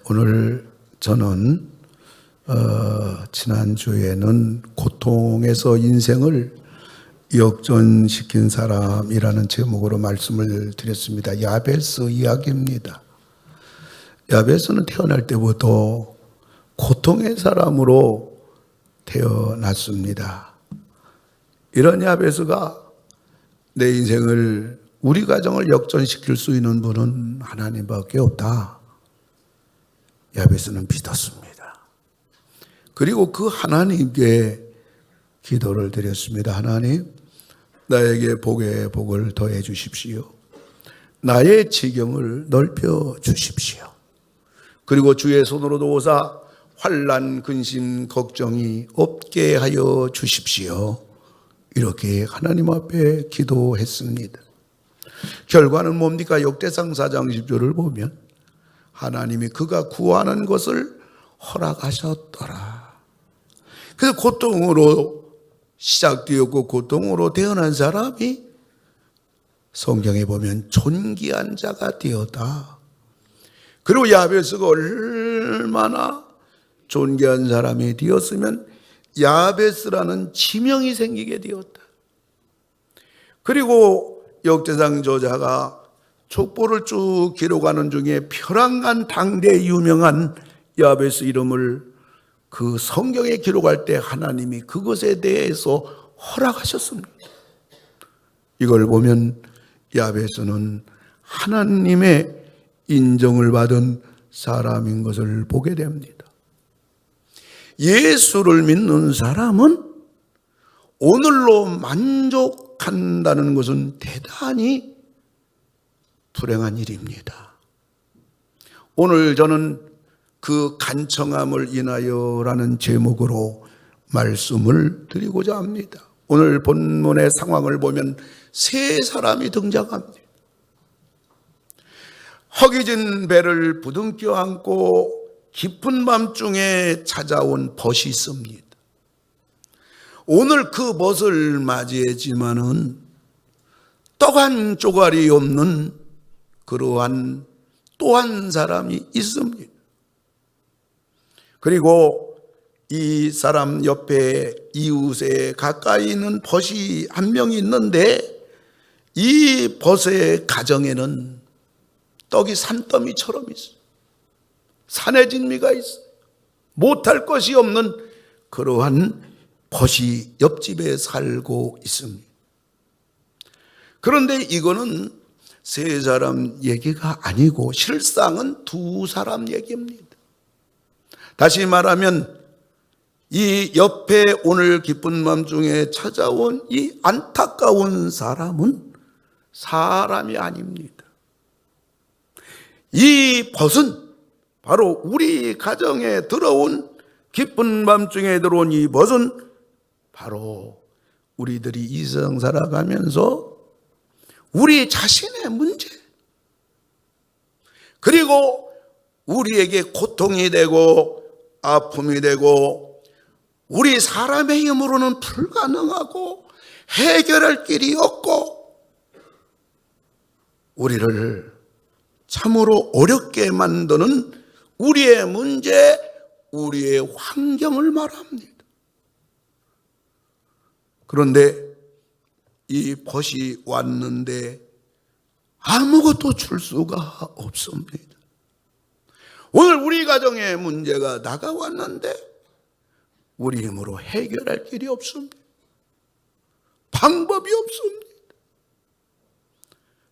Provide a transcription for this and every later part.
오늘 저는 지난주에는 고통에서 인생을 역전시킨 사람이라는 제목으로 말씀을 드렸습니다. 야베스 이야기입니다. 야베스는 태어날 때부터 고통의 사람으로 태어났습니다. 이런 야베스가 내 인생을, 우리 가정을 역전시킬 수 있는 분은 하나님밖에 없다. 야베스는 믿었습니다. 그리고 그 하나님께 기도를 드렸습니다. 하나님, 나에게 복에 복을 더해 주십시오. 나의 지경을 넓혀 주십시오. 그리고 주의 손으로 도우사 환난, 근심, 걱정이 없게 하여 주십시오. 이렇게 하나님 앞에 기도했습니다. 결과는 뭡니까? 역대상 4장 10절을 보면 하나님이 그가 구하는 것을 허락하셨더라. 그래서 고통으로 시작되었고 고통으로 태어난 사람이 성경에 보면 존귀한 자가 되었다. 그리고 야베스가 얼마나 존귀한 사람이 되었으면 야베스라는 지명이 생기게 되었다. 그리고 역대상 저자가 족보를 쭉 기록하는 중에 벼랑간 당대 유명한 야베스 이름을 그 성경에 기록할 때 하나님이 그것에 대해서 허락하셨습니다. 이걸 보면 야베스는 하나님의 인정을 받은 사람인 것을 보게 됩니다. 예수를 믿는 사람은 오늘로 만족한다는 것은 대단히 불행한 일입니다. 오늘 저는 그 간청함을 인하여라는 제목으로 말씀을 드리고자 합니다. 오늘 본문의 상황을 보면 세 사람이 등장합니다. 허기진 배를 부둥켜 안고 깊은 밤중에 찾아온 벗이 있습니다. 오늘 그 벗을 맞이했지만은 떡 한 조각이 없는 그러한 또 한 사람이 있습니다. 그리고 이 사람 옆에 이웃에 가까이 있는 벗이 한 명이 있는데 이 벗의 가정에는 떡이 산더미처럼 있어요. 산의 진미가 있어요. 못할 것이 없는 그러한 벗이 옆집에 살고 있습니다. 그런데 이거는 세 사람 얘기가 아니고 실상은 두 사람 얘기입니다. 다시 말하면 이 옆에 오늘 기쁜 밤 중에 찾아온 이 안타까운 사람은 사람이 아닙니다. 이 벗은 바로 우리 가정에 들어온, 기쁜 밤중에 들어온 이 벗은 바로 우리들이 이 세상 살아가면서 우리 자신의 문제, 그리고 우리에게 고통이 되고 아픔이 되고 우리 사람의 힘으로는 불가능하고 해결할 길이 없고 우리를 참으로 어렵게 만드는 우리의 문제, 우리의 환경을 말합니다. 그런데 이 벗이 왔는데 아무것도 줄 수가 없습니다. 오늘 우리 가정에 문제가 다가왔는데 우리 힘으로 해결할 길이 없습니다. 방법이 없습니다.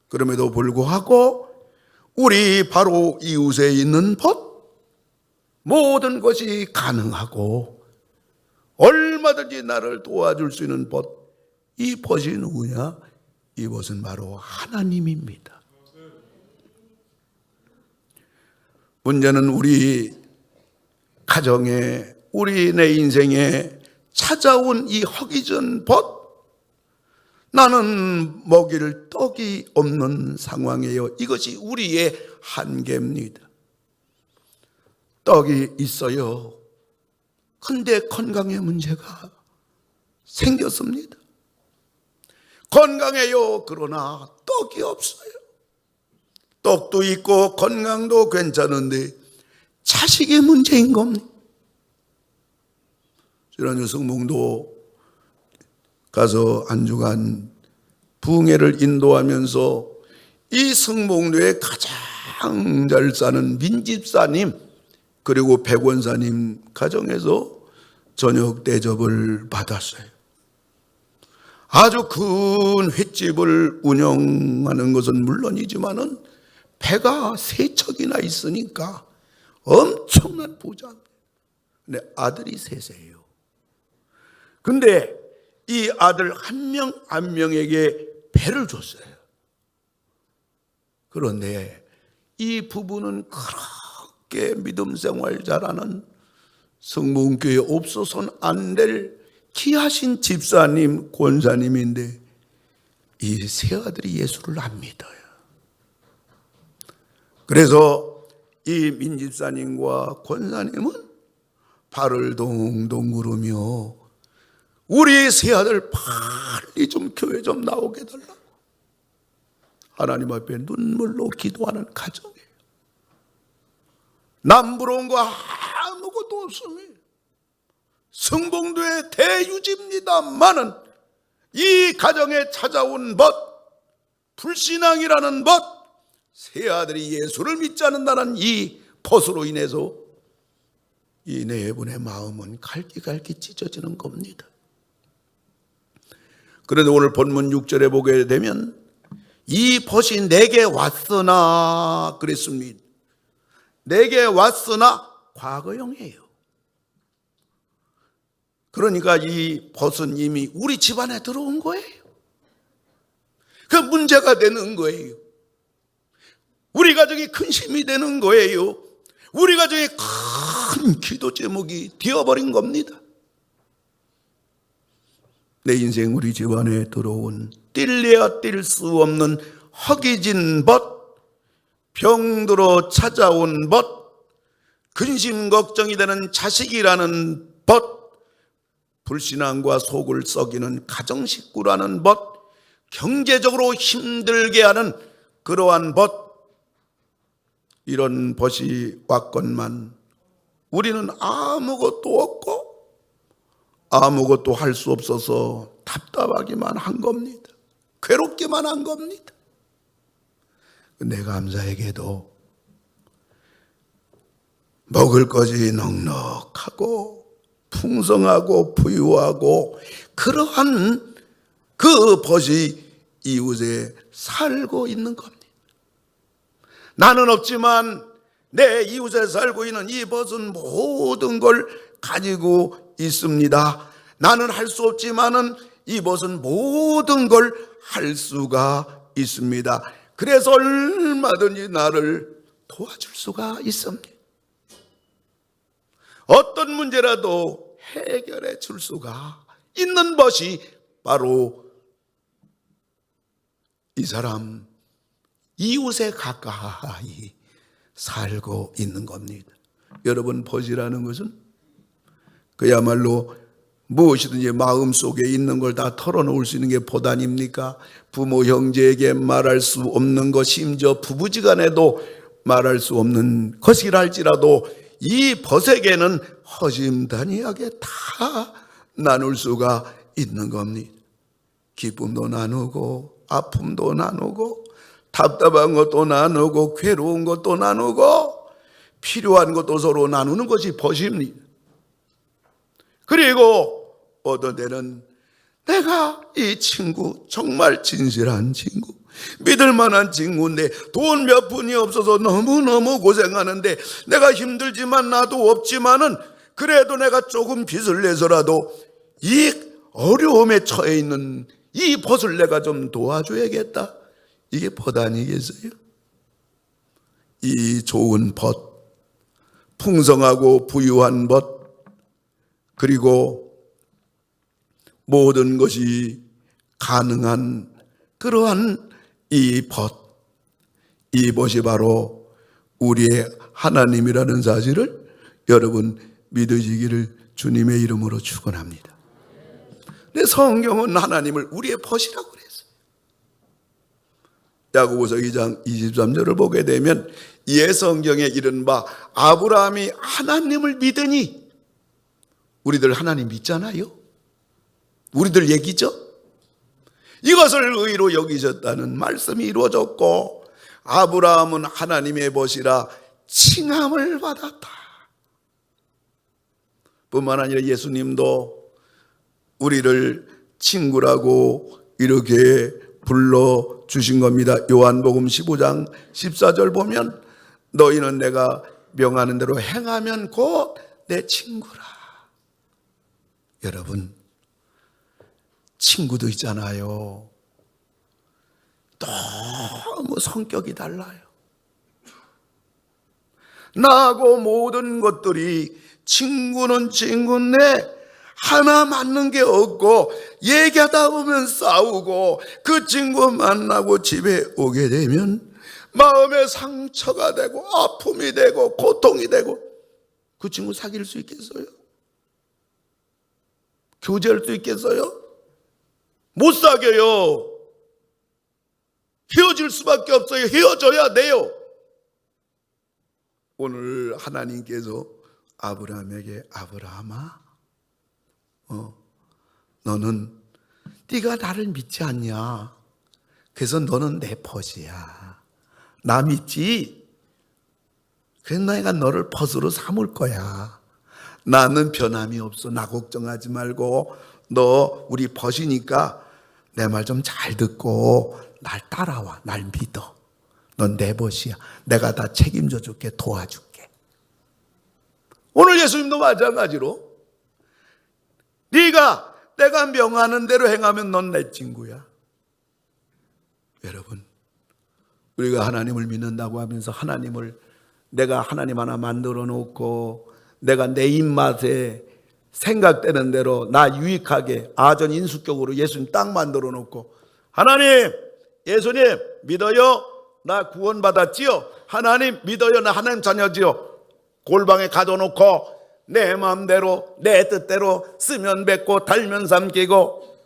그럼에도 불구하고 우리 바로 이웃에 있는 벗, 모든 것이 가능하고 얼마든지 나를 도와줄 수 있는 벗, 이 벗이 누구냐? 이 벗은 바로 하나님입니다. 문제는 우리 가정에, 우리 내 인생에 찾아온 이 허기진 벗, 나는 먹일 떡이 없는 상황이에요. 이것이 우리의 한계입니다. 떡이 있어요. 근데 건강에 문제가 생겼습니다. 건강해요. 그러나 떡이 없어요. 떡도 있고 건강도 괜찮은데 자식이 문제인 겁니다. 지난주 성몽도 가서 한 주간 부흥회를 인도하면서 이 성몽도에 가장 잘 사는 민집사님 그리고 백원사님 가정에서 저녁 대접을 받았어요. 아주 큰 횟집을 운영하는 것은 물론이지만은 배가 3척이나 있으니까 엄청난 부자입니다. 근데 아들이 셋이에요. 근데 이 아들 한 명 한 명에게 배를 줬어요. 그런데 이 부부는 그렇게 믿음 생활 잘하는 성문교회 없어서는 안 될 귀하신 집사님, 권사님인데 이 세 아들이 예수를 안 믿어요. 그래서 이 민집사님과 권사님은 발을 동동 구르며 우리 세 아들 빨리 좀 교회 좀 나오게 해달라고 하나님 앞에 눈물로 기도하는 가정이에요. 남부러운 거 아무것도 없습니다. 성봉도의 대유지입니다만은 이 가정에 찾아온 벗, 불신앙이라는 벗, 세 아들이 예수를 믿지 않는다는 이 벗으로 인해서 이 네 분의 마음은 갈기갈기 찢어지는 겁니다. 그런데 오늘 본문 6절에 보게 되면 이 벗이 내게 왔으나 그랬습니다. 내게 왔으나 과거형이에요. 그러니까 이 벗은 이미 우리 집안에 들어온 거예요. 그 문제가 되는 거예요. 우리 가정이 큰 힘이 되는 거예요. 우리 가정의 큰 기도 제목이 되어버린 겁니다. 내 인생 우리 집안에 들어온 뛸래야 뛸 수 없는 허기진 벗, 병들어 찾아온 벗, 근심 걱정이 되는 자식이라는 벗, 불신앙과 속을 썩이는 가정식구라는 벗, 경제적으로 힘들게 하는 그러한 벗, 이런 벗이 왔건만 우리는 아무것도 없고 아무것도 할 수 없어서 답답하기만 한 겁니다. 괴롭기만 한 겁니다. 근데 감사하게도 먹을 것이 넉넉하고 풍성하고 부유하고 그러한 그 벗이 이웃에 살고 있는 겁니다. 나는 없지만 내 이웃에 살고 있는 이 벗은 모든 걸 가지고 있습니다. 나는 할 수 없지만은 이 벗은 모든 걸 할 수가 있습니다. 그래서 얼마든지 나를 도와줄 수가 있습니다. 어떤 문제라도 해결해 줄 수가 있는 벗이 바로 이 사람 이웃에 가까이 살고 있는 겁니다. 여러분, 벗이라는 것은 그야말로 무엇이든지 마음속에 있는 걸 다 털어놓을 수 있는 게 벗 아닙니까? 부모 형제에게 말할 수 없는 것, 심지어 부부지간에도 말할 수 없는 것이라 할지라도 이 벗에게는 허심탄회하게 다 나눌 수가 있는 겁니다. 기쁨도 나누고 아픔도 나누고 답답한 것도 나누고 괴로운 것도 나누고 필요한 것도 서로 나누는 것이 벗입니다. 그리고 어떤 때는 내가 이 친구 정말 진실한 친구, 믿을 만한 친구인데 돈 몇 푼이 없어서 너무너무 고생하는데 내가 힘들지만 나도 없지만은 그래도 내가 조금 빚을 내서라도 이 어려움에 처해 있는 이 벗을 내가 좀 도와줘야겠다. 이게 벗 아니겠어요? 이 좋은 벗, 풍성하고 부유한 벗, 그리고 모든 것이 가능한 그러한 이 벗, 이 벗이 바로 우리의 하나님이라는 사실을 여러분 믿으시기를 주님의 이름으로 축원합니다. 근데 성경은 하나님을 우리의 벗이라고 그랬어요. 야고보서 2장 23절을 보게 되면 예 성경에 이른바 아브라함이 하나님을 믿으니, 우리들 하나님 믿잖아요. 우리들 얘기죠. 이것을 의로 여기셨다는 말씀이 이루어졌고 아브라함은 하나님의 벗이라 칭함을 받았다. 뿐만 아니라 예수님도 우리를 친구라고 이렇게 불러주신 겁니다. 요한복음 15장 14절 보면 너희는 내가 명하는 대로 행하면 곧 내 친구라. 여러분, 친구도 있잖아요. 너무 성격이 달라요. 나하고 모든 것들이 친구는 친구인데 하나 맞는 게 없고 얘기하다 보면 싸우고 그 친구 만나고 집에 오게 되면 마음에 상처가 되고 아픔이 되고 고통이 되고 그 친구 사귈 수 있겠어요? 교제할 수 있겠어요? 못 사귀어요. 헤어질 수밖에 없어요. 헤어져야 돼요. 오늘 하나님께서 아브라함에게 아브라함아, 너는 네가 나를 믿지 않냐? 그래서 너는 내 벗이야. 나 믿지? 그래서 내가 너를 벗으로 삼을 거야. 나는 변함이 없어. 나 걱정하지 말고 너 우리 벗이니까 내 말 좀 잘 듣고 날 따라와. 날 믿어. 넌 내 벗이야. 내가 다 책임져 줄게. 도와줄게. 오늘 예수님도 마찬가지로 네가 내가 명하는 대로 행하면 넌 내 친구야. 여러분, 우리가 하나님을 믿는다고 하면서 내가 하나님 하나 만들어 놓고 내가 내 입맛에 생각되는 대로 나 유익하게 아전인수격으로 예수님 딱 만들어 놓고 하나님, 예수님 믿어요? 나 구원받았지요? 하나님 믿어요? 나 하나님 자녀지요? 골방에 가둬놓고 내 마음대로 내 뜻대로 쓰면 뱉고 달면 삼키고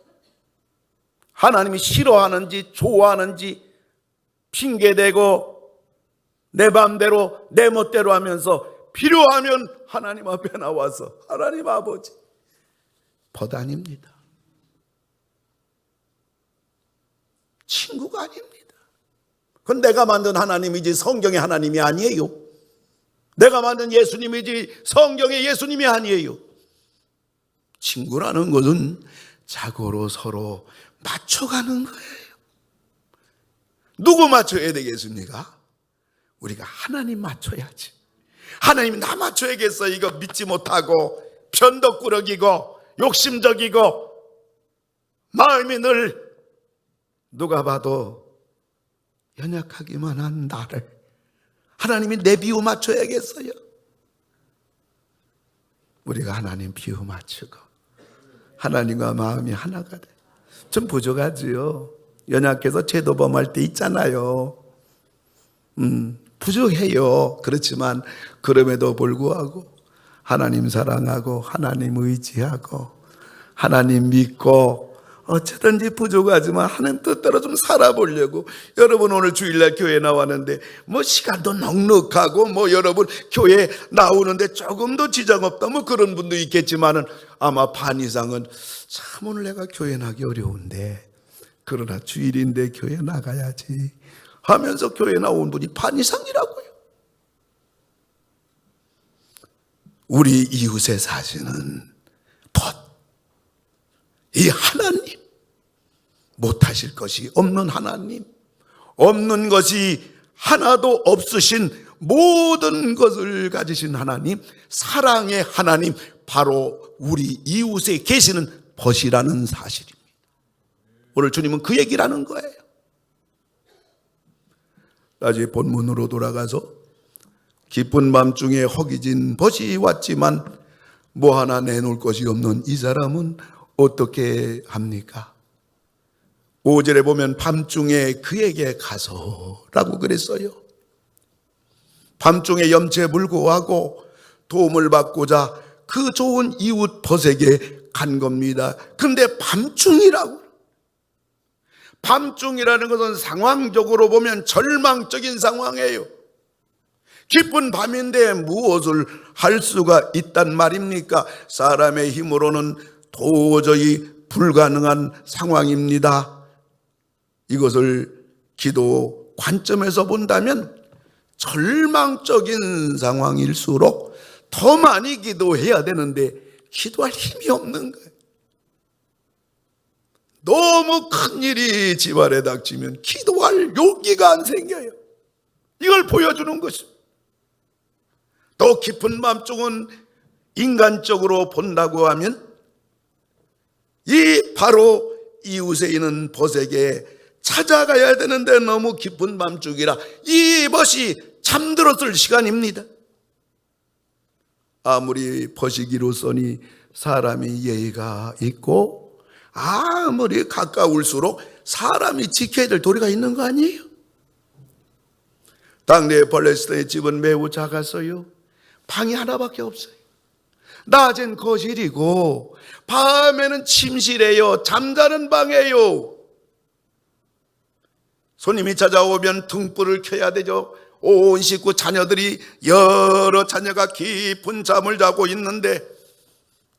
하나님이 싫어하는지 좋아하는지 핑계대고 내 마음대로 내 멋대로 하면서 필요하면 하나님 앞에 나와서 하나님 아버지 벗 아닙니다. 친구가 아닙니다. 그건 내가 만든 하나님이지 성경의 하나님이 아니에요. 내가 만든 예수님이지 성경의 예수님이 아니에요. 친구라는 것은 자고로 서로 맞춰가는 거예요. 누구 맞춰야 되겠습니까? 우리가 하나님 맞춰야지. 하나님이 나 맞춰야겠어. 이거 믿지 못하고 편덕꾸러기고 욕심적이고 마음이 늘 누가 봐도 연약하기만 한 나를 하나님이 내 비유 맞춰야겠어요. 우리가 하나님 비유 맞추고 하나님과 마음이 하나가 돼. 좀 부족하지요. 연약해서 죄도 범할 때 있잖아요. 부족해요. 그렇지만 그럼에도 불구하고 하나님 사랑하고 하나님 의지하고 하나님 믿고 어쨌든지 부족하지만 하나님 뜻대로 좀 살아보려고. 여러분 오늘 주일날 교회 나왔는데 뭐 시간도 넉넉하고 뭐 여러분 교회 나오는데 조금도 지장 없다 뭐 그런 분도 있겠지만은 아마 반 이상은 참 오늘 내가 교회 나기 어려운데 그러나 주일인데 교회 나가야지 하면서 교회 나온 분이 반 이상이라고요. 우리 이웃의 사시는 벗, 이 하나님, 못하실 것이 없는 하나님, 없는 것이 하나도 없으신 모든 것을 가지신 하나님, 사랑의 하나님, 바로 우리 이웃에 계시는 벗이라는 사실입니다. 오늘 주님은 그 얘기를 하는 거예요. 다시 본문으로 돌아가서 깊은 밤중에 허기진 벗이 왔지만 뭐 하나 내놓을 것이 없는 이 사람은 어떻게 합니까? 5절에 보면 밤중에 그에게 가서라고 그랬어요. 밤중에 염치불고하고 도움을 받고자 그 좋은 이웃 벗에게 간 겁니다. 그런데 밤중이라고. 밤중이라는 것은 상황적으로 보면 절망적인 상황이에요. 깊은 밤인데 무엇을 할 수가 있단 말입니까? 사람의 힘으로는 도저히 불가능한 상황입니다. 이것을 기도 관점에서 본다면 절망적인 상황일수록 더 많이 기도해야 되는데 기도할 힘이 없는 거예요. 너무 큰일이 집안에 닥치면 기도할 용기가 안 생겨요. 이걸 보여주는 것입니다. 더 깊은 마음쪽은 인간적으로 본다고 하면 이 바로 이웃에 있는 벗에게 찾아가야 되는데 너무 깊은 밤중이라 이 벗이 잠들었을 시간입니다. 아무리 벗이기로서니 사람이 예의가 있고 아무리 가까울수록 사람이 지켜야 될 도리가 있는 거 아니에요? 당대 팔레스타인의 집은 매우 작았어요. 방이 하나밖에 없어요. 낮엔 거실이고 밤에는 침실이에요. 잠자는 방이에요. 손님이 찾아오면 등불을 켜야 되죠. 온 식구 자녀들이 여러 자녀가 깊은 잠을 자고 있는데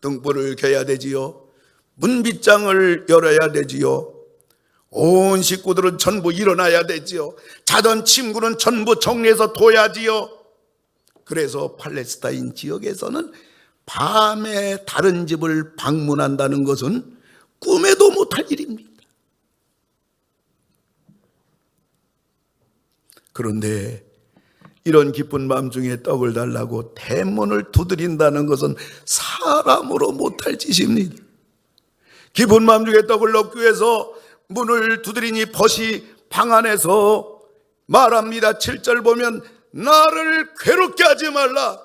등불을 켜야 되지요. 문빗장을 열어야 되지요. 온 식구들은 전부 일어나야 되지요. 자던 친구는 전부 정리해서 둬야지요. 그래서 팔레스타인 지역에서는 밤에 다른 집을 방문한다는 것은 꿈에도 못할 일입니다. 그런데 이런 깊은 밤중에 떡을 달라고 대문을 두드린다는 것은 사람으로 못할 짓입니다. 깊은 밤중에 떡을 넣기 위해서 문을 두드리니 벗이 방 안에서 말합니다. 7절 보면 나를 괴롭게 하지 말라.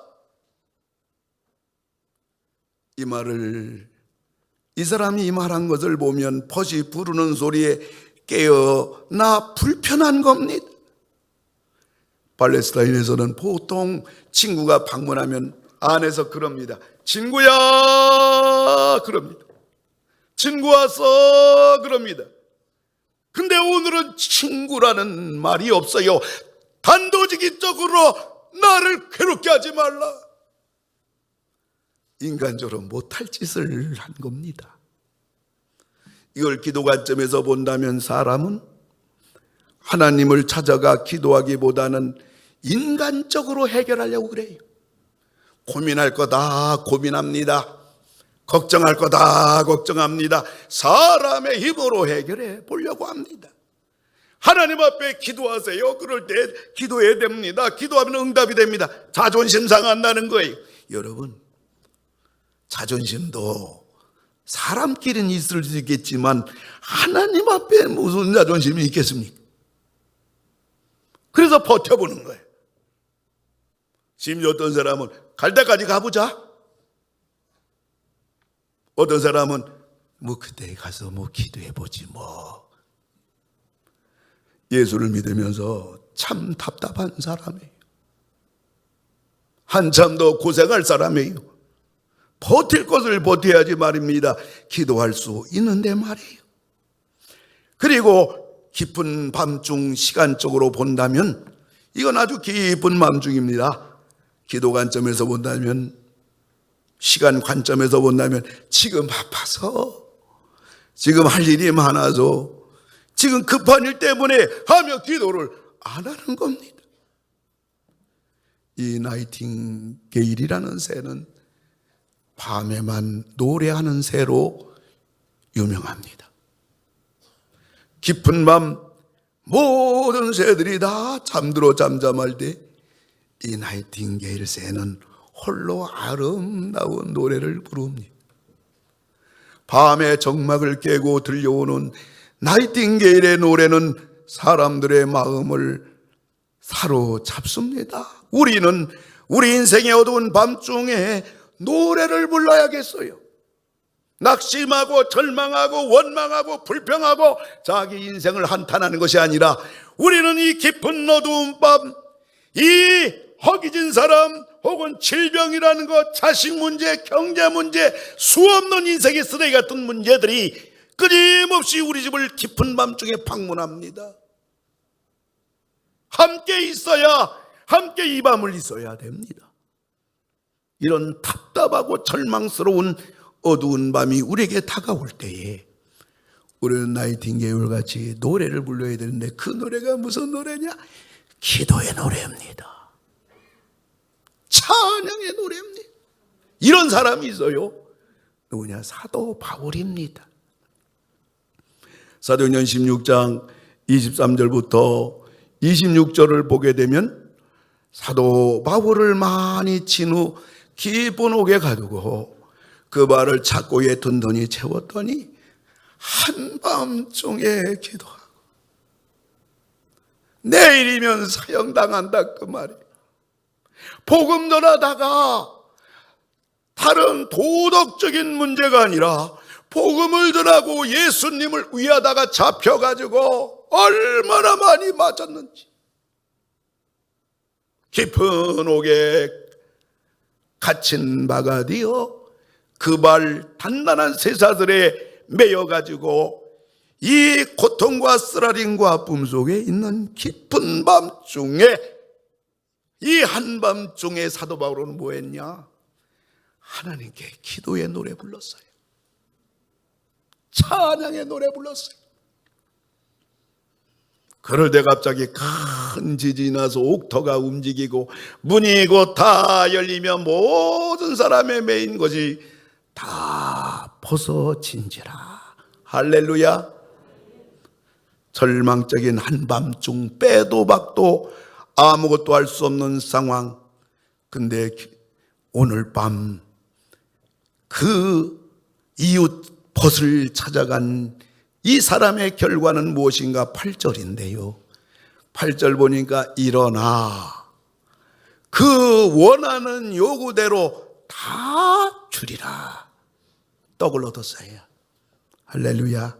이 말을 이 사람이 이 말한 것을 보면 벗이 부르는 소리에 깨어 나 불편한 겁니다. 팔레스타인에서는 보통 친구가 방문하면 안에서 그럽니다. 친구야 그럽니다. 친구 왔어 그럽니다. 근데 오늘은 친구라는 말이 없어요. 단도직입적으로 나를 괴롭게 하지 말라. 인간적으로 못할 짓을 한 겁니다. 이걸 기도 관점에서 본다면 사람은 하나님을 찾아가 기도하기보다는 인간적으로 해결하려고 그래요. 고민할 거다 고민합니다. 걱정할 거다 걱정합니다. 사람의 힘으로 해결해 보려고 합니다. 하나님 앞에 기도하세요. 그럴 때 기도해야 됩니다. 기도하면 응답이 됩니다. 자존심 상한다는 거예요. 여러분, 자존심도 사람끼리는 있을 수 있겠지만 하나님 앞에 무슨 자존심이 있겠습니까? 그래서 버텨보는 거예요. 심지어 어떤 사람은 갈 때까지 가보자. 어떤 사람은 그때 가서 기도해보지 뭐. 예수를 믿으면서 참 답답한 사람이에요. 한참 더 고생할 사람이에요. 버틸 것을 버텨야지 말입니다. 기도할 수 있는데 말이에요. 그리고 깊은 밤중 시간적으로 본다면 이건 아주 깊은 밤중입니다. 기도 관점에서 본다면, 시간 관점에서 본다면 지금 바빠서, 지금 할 일이 많아서, 지금 급한 일 때문에 하며 기도를 안 하는 겁니다. 이 나이팅게일이라는 새는 밤에만 노래하는 새로 유명합니다. 깊은 밤 모든 새들이 다 잠들어 잠잠할 때 이 나이팅게일 새는 홀로 아름다운 노래를 부릅니다. 밤의 정막을 깨고 들려오는 나이팅게일의 노래는 사람들의 마음을 사로잡습니다. 우리는 우리 인생의 어두운 밤중에 노래를 불러야겠어요. 낙심하고 절망하고 원망하고 불평하고 자기 인생을 한탄하는 것이 아니라 우리는 이 깊은 어두운 밤, 이 허기진 사람 혹은 질병이라는 것, 자식 문제, 경제 문제, 수없는 인생의 쓰레기 같은 문제들이 끊임없이 우리 집을 깊은 밤중에 방문합니다. 함께 있어야, 함께 이 밤을 있어야 됩니다. 이런 답답하고 절망스러운 어두운 밤이 우리에게 다가올 때에 우리는 나이팅게일 같이 노래를 불러야 되는데, 그 노래가 무슨 노래냐? 기도의 노래입니다. 찬양의 노래입니다. 이런 사람이 있어요. 누구냐? 사도 바울입니다. 사도행전 16장 23절부터 26절을 보게 되면 사도 바울을 많이 친 후 깊은 옥에 가두고 그 발을 착고에 든든히 채웠더니 한밤중에 기도하고, 내일이면 사형당한다 그 말이에요. 복음 전하다가 다른 도덕적인 문제가 아니라 복음을 전하고 예수님을 위하다가 잡혀가지고 얼마나 많이 맞았는지, 깊은 옥에 갇힌 바가 되어 그 발 단단한 쇠사슬에 매여가지고 이 고통과 쓰라림과 아픔 속에 있는 깊은 밤중에, 이 한밤중에 사도 바울은 뭐 했냐? 하나님께 기도의 노래 불렀어요. 찬양의 노래 불렀어요. 그럴 때 갑자기 큰 지진이 나서 옥터가 움직이고 문이 곧 다 열리며 모든 사람의 매인 것이 다 벗어진지라. 할렐루야. 절망적인 한밤중, 빼도 박도 아무것도 할 수 없는 상황. 근데 오늘 밤 그 이웃 벗을 찾아간 이 사람의 결과는 무엇인가? 8절인데요. 8절 보니까 일어나 그 원하는 요구대로 다 주리라. 떡을 얻었어요. 할렐루야.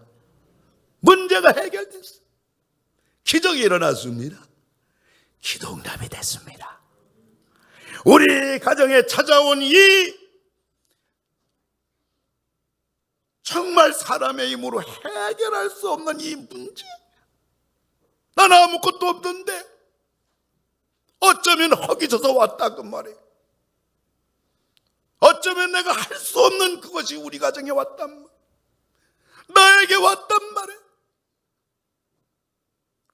문제가 해결됐어. 기적이 일어났습니다. 기도 응답이 됐습니다. 우리 가정에 찾아온 이 정말 사람의 힘으로 해결할 수 없는 이 문제, 난 아무것도 없는데 어쩌면 허기져서 왔다 그 말이에요. 어쩌면 내가 할 수 없는 그것이 우리 가정에 왔단 말이에요. 나에게 왔단 말이에요.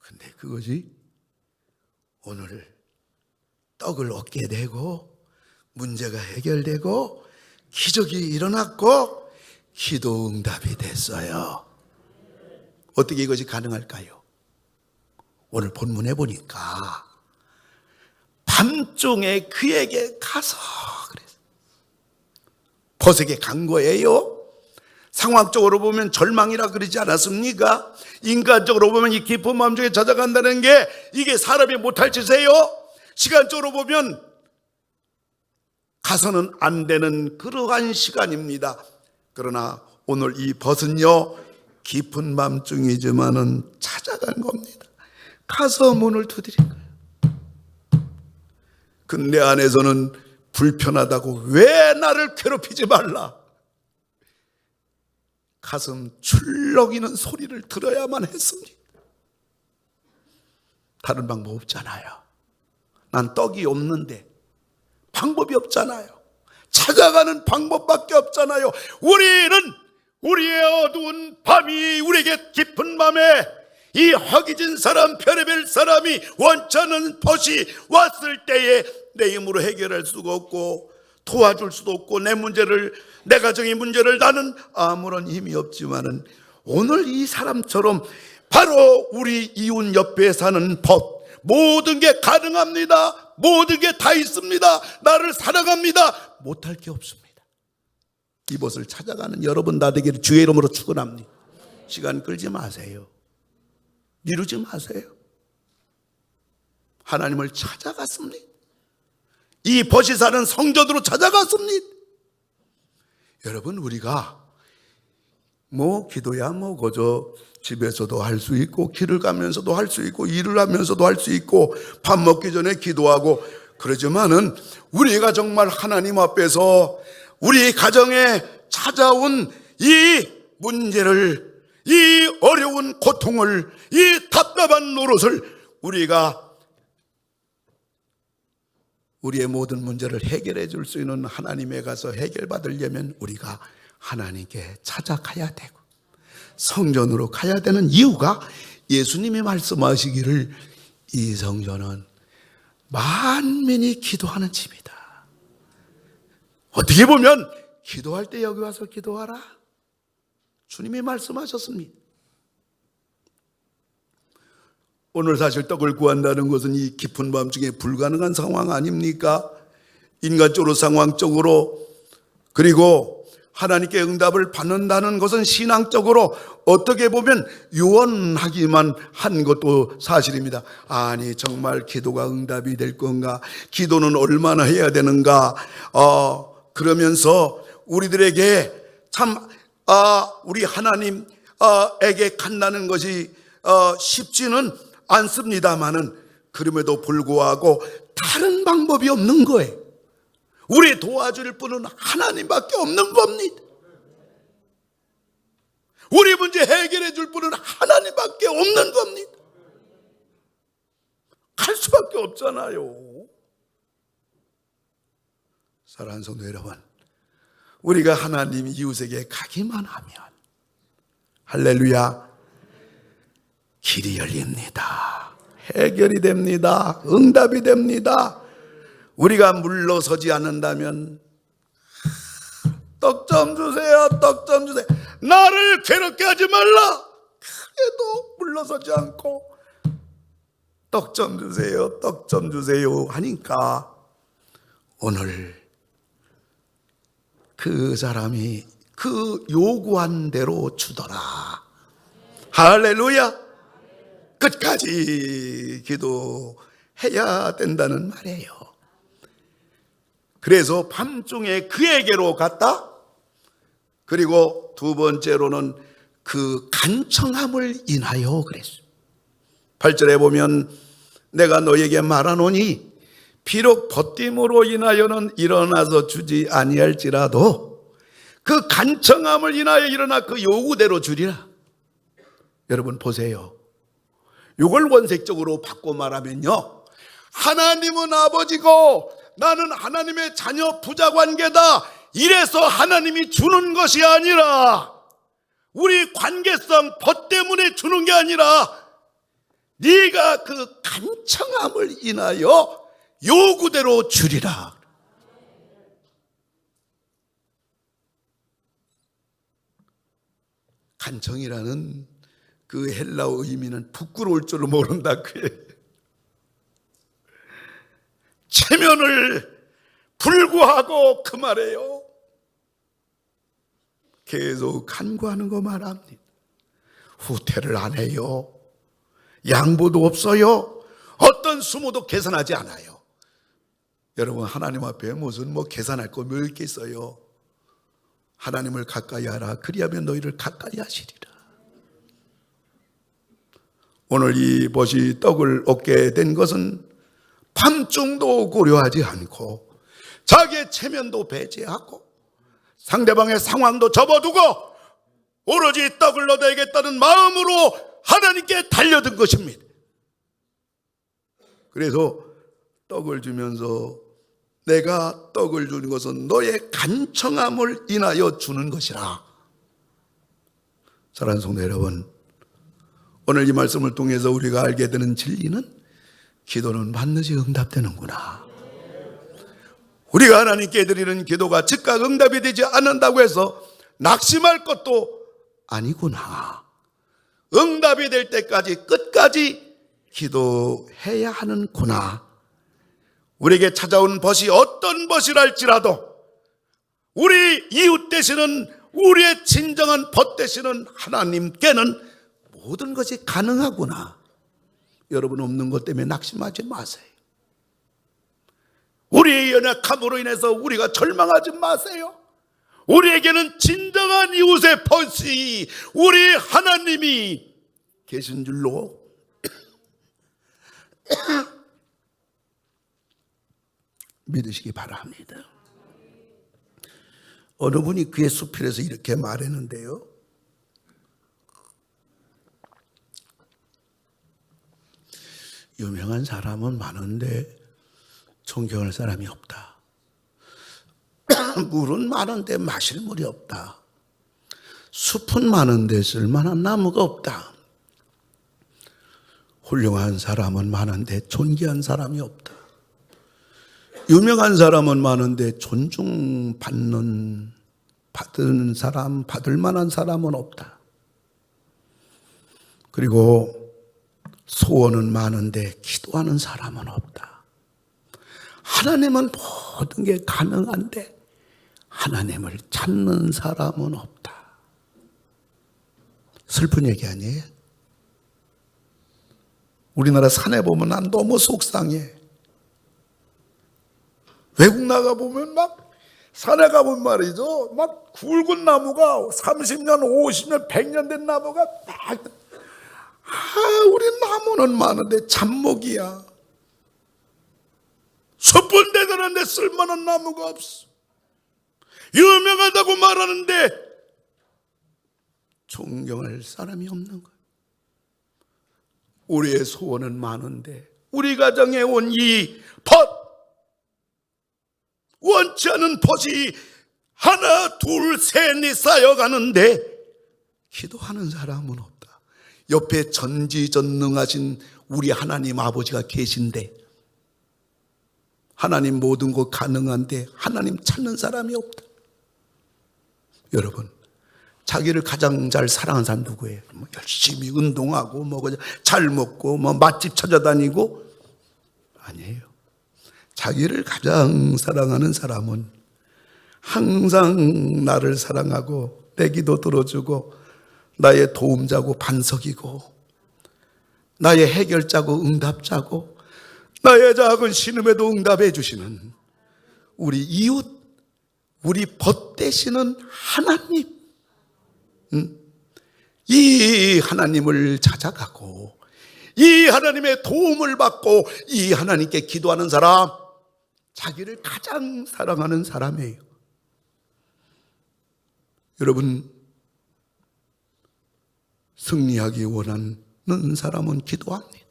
근데 그것이 오늘 떡을 얻게 되고 문제가 해결되고 기적이 일어났고 기도 응답이 됐어요. 어떻게 이것이 가능할까요? 오늘 본문에 보니까 밤중에 그에게 가서 그랬어요. 벗에게 간 거예요. 상황적으로 보면 절망이라 그러지 않았습니까? 인간적으로 보면 이 깊은 밤중에 찾아간다는 게 이게 사람이 못할 짓이에요. 시간적으로 보면 가서는 안 되는 그러한 시간입니다. 그러나 오늘 이 벗은요, 깊은 밤중이지만은 찾아간 겁니다. 가서 문을 두드린 거예요. 근데 안에서는 불편하다고, 왜 나를 괴롭히지 말라, 가슴 출렁이는 소리를 들어야만 했습니다. 다른 방법 없잖아요. 난 떡이 없는데 방법이 없잖아요. 찾아가는 방법밖에 없잖아요. 우리는 우리의 어두운 밤이, 우리에게 깊은 밤에 이 허기진 사람, 별의별 사람이 원치 않은 벗이 왔을 때에 내 힘으로 해결할 수가 없고 도와줄 수도 없고 내 문제를, 내 가정의 문제를 나는 아무런 힘이 없지만은 오늘 이 사람처럼 바로 우리 이웃 옆에 사는 벗, 모든 게 가능합니다. 모든 게 다 있습니다. 나를 사랑합니다. 못할 게 없습니다. 이곳을 찾아가는 여러분 다 되기를 주의 이름으로 축원합니다. 시간 끌지 마세요. 미루지 마세요. 하나님을 찾아갔습니다. 이 벗이 사는 성전으로 찾아갔습니다. 여러분, 우리가 기도야 그저 집에서도 할 수 있고, 길을 가면서도 할 수 있고, 일을 하면서도 할 수 있고, 밥 먹기 전에 기도하고 그러지만은 우리가 정말 하나님 앞에서 우리 가정에 찾아온 이 문제를 이 어려운 고통을, 이 답답한 노릇을 우리의 모든 문제를 해결해 줄 수 있는 하나님에 가서 해결받으려면 우리가 하나님께 찾아가야 되고 성전으로 가야 되는 이유가 예수님이 말씀하시기를 이 성전은 만민이 기도하는 집이다. 어떻게 보면 기도할 때 여기 와서 기도하라, 주님이 말씀하셨습니다. 오늘 사실 떡을 구한다는 것은 이 깊은 밤중에 불가능한 상황 아닙니까? 인간적으로, 상황적으로, 그리고 하나님께 응답을 받는다는 것은 신앙적으로 어떻게 보면 유언하기만 한 것도 사실입니다. 아니 정말 기도가 응답이 될 건가? 기도는 얼마나 해야 되는가? 그러면서 우리들에게 참 우리 하나님에게 간다는 것이 쉽지는 않습니다만은 그럼에도 불구하고 다른 방법이 없는 거예요. 우리 도와줄 분은 하나님밖에 없는 겁니다. 우리 문제 해결해 줄 분은 하나님밖에 없는 겁니다. 갈 수밖에 없잖아요. 사랑하는 성도 여러분, 우리가 하나님 이웃에게 가기만 하면 할렐루야, 길이 열립니다. 해결이 됩니다. 응답이 됩니다. 우리가 물러서지 않는다면 떡 좀 주세요, 떡 좀 주세요, 나를 괴롭게 하지 말라, 그래도 물러서지 않고 떡 좀 주세요, 떡 좀 주세요 하니까 오늘 그 사람이 그 요구한 대로 주더라. 할렐루야. 끝까지 기도해야 된다는 말이에요. 그래서 밤중에 그에게로 갔다. 그리고 두 번째로는 그 간청함을 인하여 그랬어요. 8절에 보면 내가 너에게 말하노니 비록 벗김으로 인하여는 일어나서 주지 아니할지라도 그 간청함을 인하여 일어나 그 요구대로 주리라. 여러분 보세요. 이걸 원색적으로 바꿔 말하면요, 하나님은 아버지고 나는 하나님의 자녀 부자관계다, 이래서 하나님이 주는 것이 아니라, 우리 관계성 벗 때문에 주는 게 아니라 네가 그 간청함을 인하여 요구대로 주리라. 간청이라는 그 헬라어 의미는 부끄러울 줄을 모른다 그래. 체면을 불구하고 그 말이에요. 계속 간구하는 거 말합니다. 후퇴를 안 해요. 양보도 없어요. 어떤 수모도 계산하지 않아요. 여러분 하나님 앞에 무슨 계산할 거 몇 개 있어요. 하나님을 가까이 하라, 그리하면 너희를 가까이 하시리라. 오늘 이 벗이 떡을 얻게 된 것은 밤중도 고려하지 않고 자기의 체면도 배제하고 상대방의 상황도 접어두고 오로지 떡을 얻어야겠다는 마음으로 하나님께 달려든 것입니다. 그래서 떡을 주면서 내가 떡을 주는 것은 너의 간청함을 인하여 주는 것이라. 사랑하는 성도 여러분, 오늘 이 말씀을 통해서 우리가 알게 되는 진리는 기도는 반드시 응답되는구나. 우리가 하나님께 드리는 기도가 즉각 응답이 되지 않는다고 해서 낙심할 것도 아니구나. 응답이 될 때까지 끝까지 기도해야 하는구나. 우리에게 찾아온 벗이 어떤 벗이랄지라도 우리 이웃 되시는, 우리의 진정한 벗 되시는 하나님께는 모든 것이 가능하구나. 여러분 없는 것 때문에 낙심하지 마세요. 우리의 연약함으로 인해서 우리가 절망하지 마세요. 우리에게는 진정한 이웃의 벗이 우리 하나님이 계신 줄로 믿으시기 바랍니다. 어느 분이 그의 수필에서 이렇게 말했는데요, 유명한 사람은 많은데 존경할 사람이 없다. 물은 많은데 마실 물이 없다. 숲은 많은데 쓸만한 나무가 없다. 훌륭한 사람은 많은데 존귀한 사람이 없다. 유명한 사람은 많은데 존중받는 사람, 받을 만한 사람은 없다. 그리고 소원은 많은데 기도하는 사람은 없다. 하나님은 모든 게 가능한데 하나님을 찾는 사람은 없다. 슬픈 얘기 아니에요? 우리나라 산에 보면 난 너무 속상해. 외국 나가 보면 막 산에 가보면 말이죠. 막 굵은 나무가 30년, 50년, 100년 된 나무가 막, 우리 나무는 많은데 잡목이야. 숯불 대단한데 쓸만한 나무가 없어. 유명하다고 말하는데 존경할 사람이 없는 거야. 우리의 소원은 많은데 우리 가정에 온 이 벗, 원치 않은 벗이 하나 둘 셋 넷 쌓여가는데 기도하는 사람은 없다. 옆에 전지전능하신 우리 하나님 아버지가 계신데, 하나님 모든 것 가능한데 하나님 찾는 사람이 없다. 여러분, 자기를 가장 잘 사랑하는 사람 누구예요? 열심히 운동하고 잘 먹고 맛집 찾아다니고? 아니에요. 자기를 가장 사랑하는 사람은 항상 나를 사랑하고 내 기도 들어주고 나의 도움자고 반석이고 나의 해결자고 응답자고 나의 작은 신음에도 응답해 주시는 우리 이웃, 우리 벗되시는 하나님, 이 하나님을 찾아가고 이 하나님의 도움을 받고 이 하나님께 기도하는 사람, 자기를 가장 사랑하는 사람이에요. 여러분, 승리하기 원하는 사람은 기도합니다.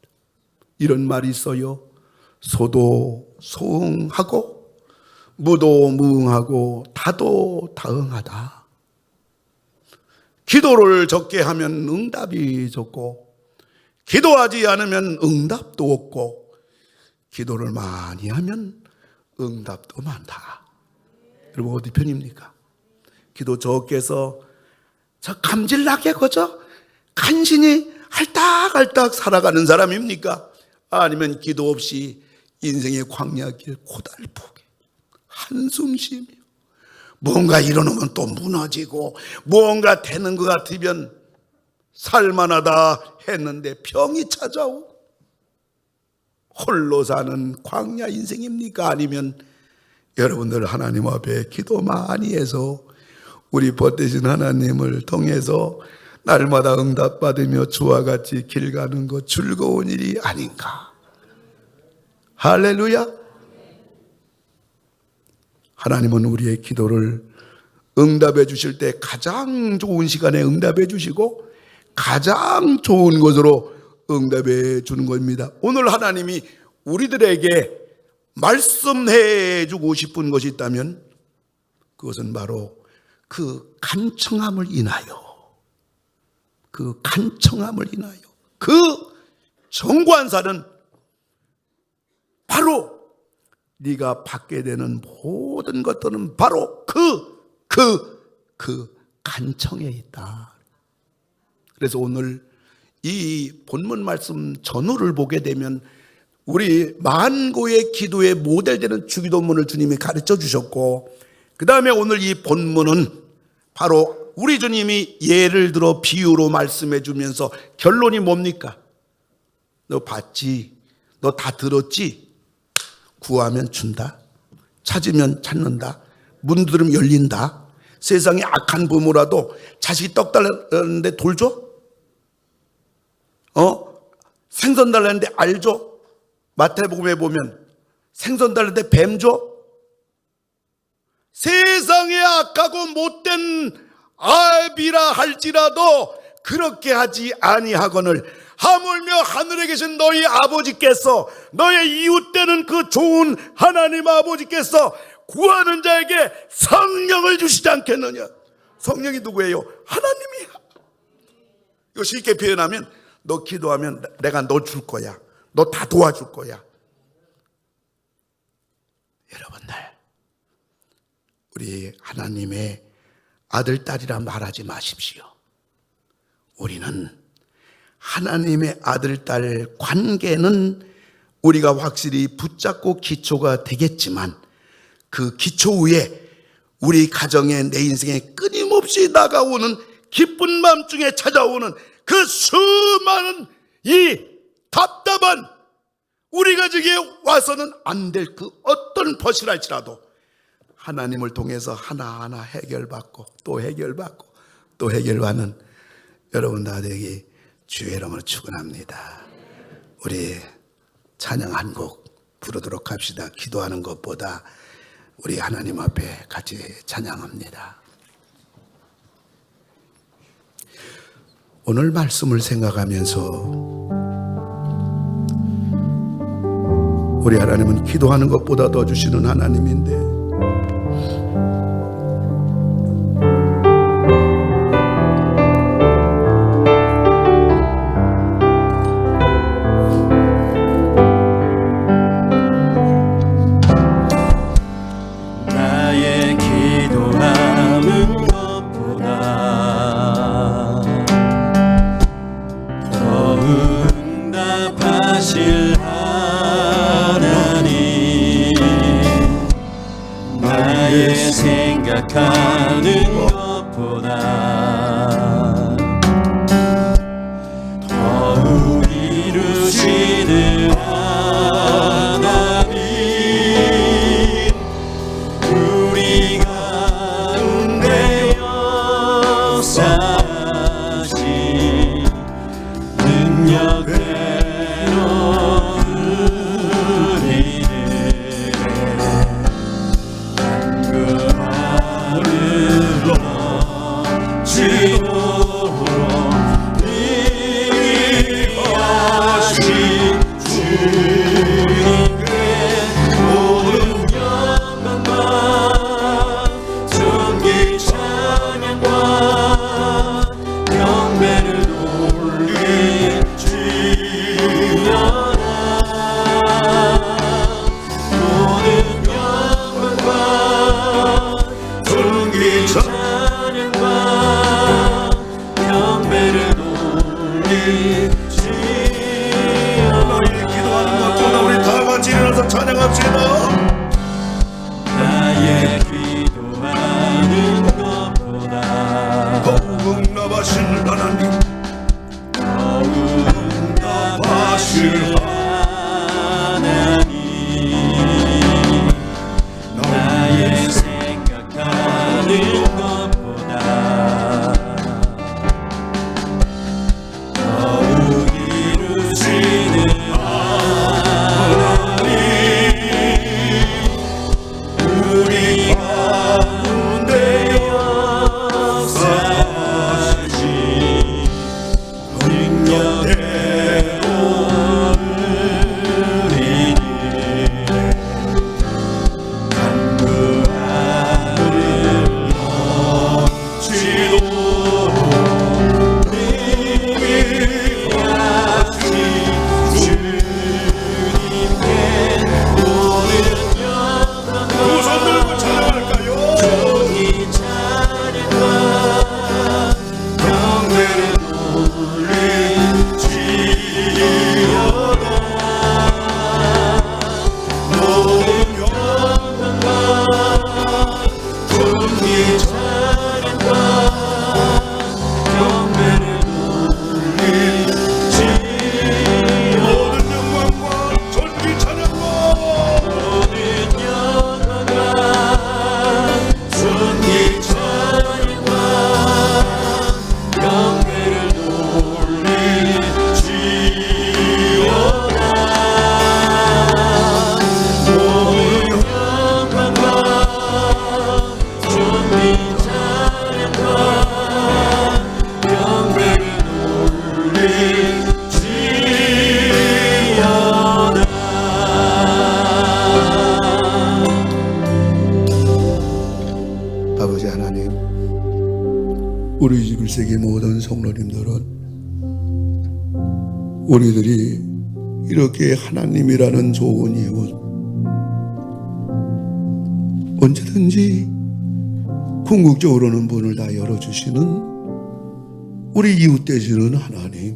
이런 말이 있어요. 소도 소응하고 무도 무응하고 다도 다응하다. 기도를 적게 하면 응답이 적고 기도하지 않으면 응답도 없고 기도를 많이 하면 응답도 많다. 여러분, 어디 편입니까? 기도 적게 해서 저 감질나게 그저 간신히 할딱할딱 살아가는 사람입니까? 아니면 기도 없이 인생의 광야길 고달프게 한숨 쉬며 뭔가 이뤄놓으면 또 무너지고 뭔가 되는 것 같으면 살만하다 했는데 병이 찾아오고 홀로 사는 광야 인생입니까? 아니면 여러분들 하나님 앞에 기도 많이 해서 우리 벗되신 하나님을 통해서 날마다 응답받으며 주와 같이 길 가는 것 즐거운 일이 아닌가? 할렐루야! 하나님은 우리의 기도를 응답해 주실 때 가장 좋은 시간에 응답해 주시고 가장 좋은 것으로 응답해 주는 겁니다. 오늘 하나님이 우리들에게 말씀해 주고 싶은 것이 있다면 그것은 바로 그 간청함을 인하여, 그 간청함을 인하여 그 정관사는 바로 네가 받게 되는 모든 것들은 바로 그 간청에 있다. 그래서 오늘 이 본문 말씀 전후를 보게 되면 우리 만고의 기도의 모델되는 주기도문을 주님이 가르쳐 주셨고, 그 다음에 오늘 이 본문은 바로 우리 주님이 예를 들어 비유로 말씀해 주면서 결론이 뭡니까? 너 봤지? 너 다 들었지? 구하면 준다. 찾으면 찾는다. 문 두드리면 열린다. 세상에 악한 부모라도 자식이 떡 달라는데 돌 줘? 생선 달라는데 알 줘? 마태복음에 보면 생선 달라는데 뱀 줘? 세상에 악하고 못된 아비라 할지라도 그렇게 하지 아니하거늘 하물며 하늘에 계신 너희 아버지께서 너의 이웃 되는 그 좋은 하나님 아버지께서 구하는 자에게 성령을 주시지 않겠느냐. 성령이 누구예요? 하나님이야. 이거 쉽게 표현하면 너 기도하면 내가 너 줄 거야. 너 다 도와줄 거야. 여러분들, 우리 하나님의 아들, 딸이라 말하지 마십시오. 우리는 하나님의 아들, 딸 관계는 우리가 확실히 붙잡고 기초가 되겠지만 그 기초 위에 우리 가정에, 내 인생에 끊임없이 다가오는 기쁜 마음 중에 찾아오는 그 수많은 이 답답한 우리 가정에 와서는 안 될 그 어떤 벗이랄지라도 하나님을 통해서 하나하나 해결받고 또 해결받고 또 해결받는 여러분 다 되기 주의 이름으로 축원합니다. 우리 찬양 한 곡 부르도록 합시다. 기도하는 것보다 우리 하나님 앞에 같이 찬양합니다. 오늘 말씀을 생각하면서 우리 하나님은 기도하는 것보다 더 주시는 하나님인데 생각하는 것보다 더욱 이루시는 하나님 우리 가운데 역사하신 능력대로 찬양합시다. 나의 기도하는 것보다 더욱 응답하신 하나님 더욱 응답하신 하나님 나의 생각하는 것보다 더욱 이루시는 능력대로 아버지 하나님, 우리 21세기 모든 성도님들은 우리들이 이렇게 하나님이라는 좋은 이웃, 언제든지 궁극적으로는 문을 다 열어주시는 우리 이웃 되시는 하나님,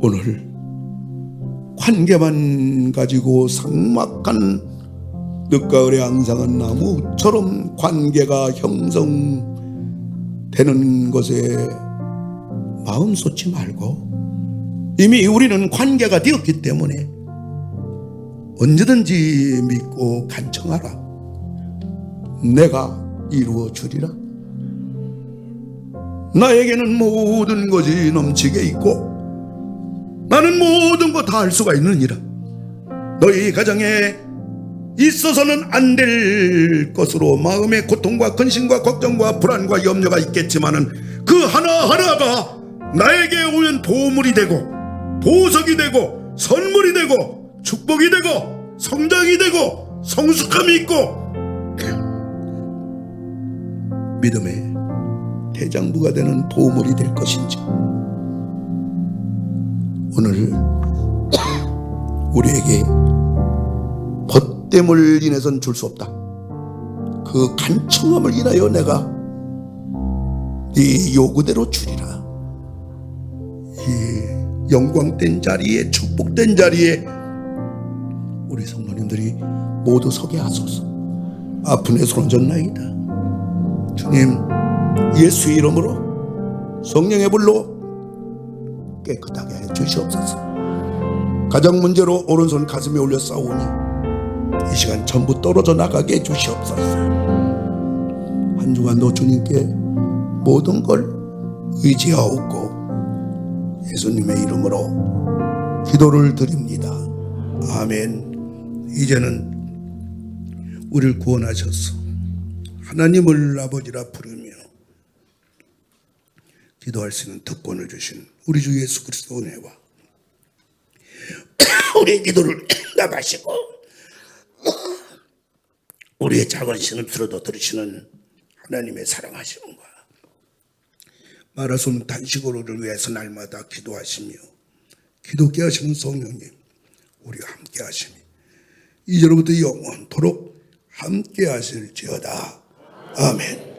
오늘 관계만 가지고 삭막한 늦가을에 앙상한 나무처럼 관계가 형성되는 것에 마음 쏟지 말고, 이미 우리는 관계가 되었기 때문에 언제든지 믿고 간청하라. 내가 이루어 주리라. 나에게는 모든 것이 넘치게 있고 나는 모든 것 다 할 수가 있느니라. 너희 가정에 있어서는 안 될 것으로 마음의 고통과 근심과 걱정과 불안과 염려가 있겠지만은 그 하나하나가 나에게 오면 보물이 되고 보석이 되고 선물이 되고 축복이 되고 성장이 되고 성숙함이 있고 믿음의 대장부가 되는 보물이 될 것인지, 오늘 우리에게 벗됨을 인해서는 줄 수 없다. 그 간청함을 인하여 내가 네 요구대로 주리라. 이 영광된 자리에, 축복된 자리에 우리 성도님들이 모두 서게 하소서. 아픈 내 손 얹었나이다. 주님, 예수의 이름으로 성령의 불로 깨끗하게 해 주시옵소서. 가정 문제로 오른손 가슴에 올려 싸우니 이 시간 전부 떨어져 나가게 해 주시옵소서. 한 주간도 주님께 모든 걸 의지하옵고 예수님의 이름으로 기도를 드립니다. 아멘. 이제는 우리를 구원하셔서 하나님을 아버지라 부르며 기도할 수 있는 특권을 주신 우리 주 예수 그리스도 은혜와 우리의 기도를 응답하시고 우리의 작은 신음소리도 들으시는 하나님의 사랑하심과 말할 수 없는 단식으로를 위해서 날마다 기도하시며 기도케 하시는 성령님, 우리와 함께 하시니 이제로부터 영원토록 함께 하실지어다. 아멘.